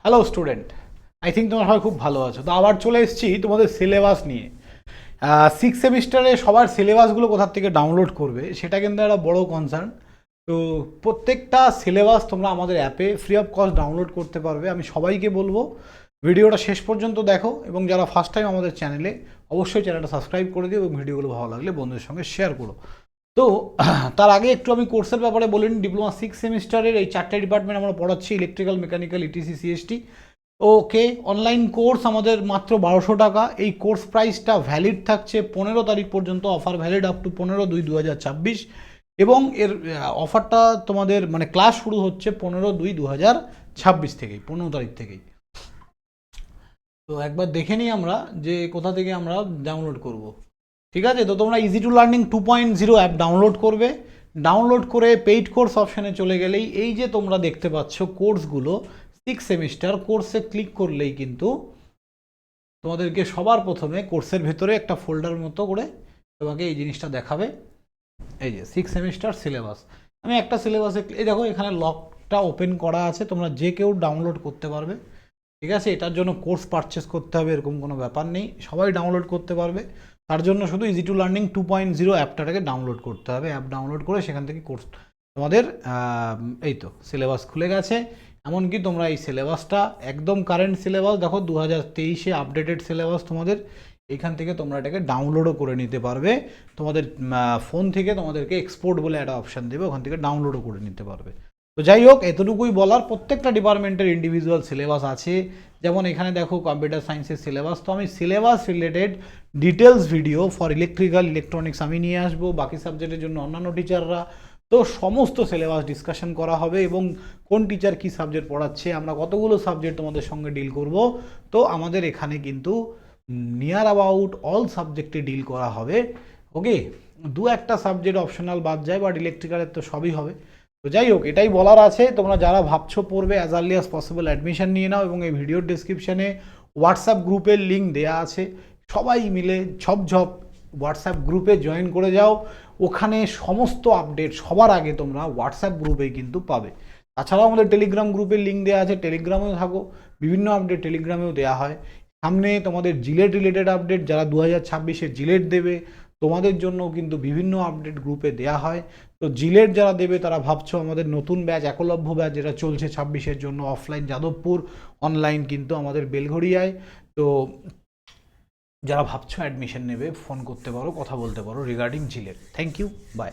Hello student, I think তোমরা সবাই খুব ভালো আছো। তো আবার চলে এসেছি তোমাদের সিলেবাস নিয়ে। সিক্স সেমিস্টারে সবার সিলেবাসগুলো কোথার থেকে ডাউনলোড করবে সেটা কিন্তু একটা বড় কনসার্ন। তো প্রত্যেকটা সিলেবাস তোমরা আমাদের অ্যাপে ফ্রি অফ কস্ট ডাউনলোড করতে পারবে। আমি সবাইকে বলবো ভিডিওটা শেষ পর্যন্ত দেখো, এবং যারা ফার্স্ট টাইম আমাদের চ্যানেলে, অবশ্যই চ্যানেলটা সাবস্ক্রাইব করে দিও এবং ভিডিওগুলো ভালো লাগলে বন্ধুদের সঙ্গে শেয়ার করো। তো তার আগে একটু আমি কোর্সের ব্যাপারে বলে নিই। ডিপ্লোমা সিক্স সেমিস্টারের এই চারটে ডিপার্টমেন্ট আমরা পড়াচ্ছি: ইলেকট্রিক্যাল, মেকানিক্যাল, ইটিসি, সিএসটি। ওকে, অনলাইন কোর্স আমাদের মাত্র 1200 টাকা। এই কোর্স প্রাইসটা ভ্যালিড থাকছে 15 তারিখ পর্যন্ত। অফার ভ্যালিড আপ টু 15/2/2026, এবং এর অফারটা তোমাদের মানে ক্লাস শুরু হচ্ছে 15/2/2026 থেকেই, 15 তারিখ থেকেই। তো একবার দেখে নিই আমরা যে কোথা থেকে আমরা ডাউনলোড করব। ঠিক আছে, তো তোমরা easy to learning 2.0 app download করবে। ডাউনলোড করে পেইড কোর্স অপশানে চলে গেলেই এই যে তোমরা দেখতে পাচ্ছ কোর্সগুলো, সিক্স সেমিস্টার কোর্সে ক্লিক করলেই কিন্তু তোমাদেরকে সবার প্রথমে কোর্সের ভেতরে একটা ফোল্ডার মতো করে তোমাকে এই জিনিসটা দেখাবে। এই যে সিক্স সেমিস্টার সিলেবাস। আমি একটা সিলেবাসে এই দেখো, এখানে লকটা ওপেন করা আছে, তোমরা যে কেউ ডাউনলোড করতে পারবে। ঠিক আছে, এটার জন্য কোর্স পারচেস করতে হবে এরকম কোনো ব্যাপার নেই, সবাই ডাউনলোড করতে পারবে। তার জন্য শুধু ইজি টু লার্নিং 2.0 অ্যাপটাকে ডাউনলোড করতে হবে। অ্যাপ ডাউনলোড করে সেখান থেকে কোর্স তোমাদের এই তো সিলেবাস খুলে গেছে। এমনকি তোমরা এই সিলেবাসটা একদম কারেন্ট সিলেবাস, দেখো 2023-এ আপডেটেড সিলেবাস তোমাদের। এইখান থেকে তোমরা এটাকে ডাউনলোডও করে নিতে পারবে। তোমাদের ফোন থেকে তোমাদেরকে এক্সপোর্ট বলে একটা অপশান দেবে, ওখান থেকে ডাউনলোডও করে নিতে পারবে। তো যাই হোক, এতটুকুই বলার। প্রত্যেকটা ডিপার্টমেন্টের ইন্ডিভিজুয়াল সিলেবাস আছে। যেমন এখানে দেখো কম্পিউটার সায়েন্সের সিলেবাস, তো আমি syllabus related details video for electrical, electronics আমি নিয়ে আসবো, বাকি সাবজেক্টের জন্য অন্যান্য টিচাররা। তো সমস্ত সিলেবাস ডিসকাশন করা হবে, এবং কোন টিচার কি সাবজেক্ট পড়াচ্ছে, আমরা কতগুলো সাবজেক্ট তোমাদের সঙ্গে ডিল করব। তো আমাদের এখানে কিন্তু নিয়ার অ্যাবাউট অল সাবজেক্টে ডিল করা হবে। ওকে, দু একটা সাবজেক্ট অপশনাল বাদ যায়, বাট ইলেকট্রিক্যালের তো সবই হবে। তো যাই হোক, এটাই বলার আছে। তোমরা যারা ভাবছো পড়বে, as early as possible admission নিয়ে নাও, এবং এই ভিডিওর ডিসক্রিপশানে হোয়াটসঅ্যাপ গ্রুপের লিঙ্ক দেওয়া আছে। সবাই মিলে ঝপঝপ হোয়াটসঅ্যাপ গ্রুপে জয়েন করে যাও। ওখানে সমস্ত আপডেট সবার আগে তোমরা হোয়াটসঅ্যাপ গ্রুপেই কিন্তু পাবে। তাছাড়াও আমাদের টেলিগ্রাম গ্রুপের লিঙ্ক দেওয়া আছে, টেলিগ্রামেও থাকো। বিভিন্ন আপডেট টেলিগ্রামেও দেওয়া হয়। সামনে তোমাদের জিলেট রিলেটেড আপডেট, যারা 2026-এ জিলেট দেবে তোমাদের জন্য কিন্তু বিভিন্ন আপডেট গ্রুপে দেওয়া হয়। তো জিলেট যারা দেবে তারা ভাবছো আমাদের নতুন ব্যাচ একলব্য ব্যাচ যেটা চলছে 26-এর জন্য অফলাইন যাদবপুর, অনলাইন কিন্তু আমাদের বেলঘড়িয়ায়। তো যারা ভাবছো অ্যাডমিশন নেবে, ফোন করতে পারো, কথা বলতে পারো regarding Gillette. Thank you, by.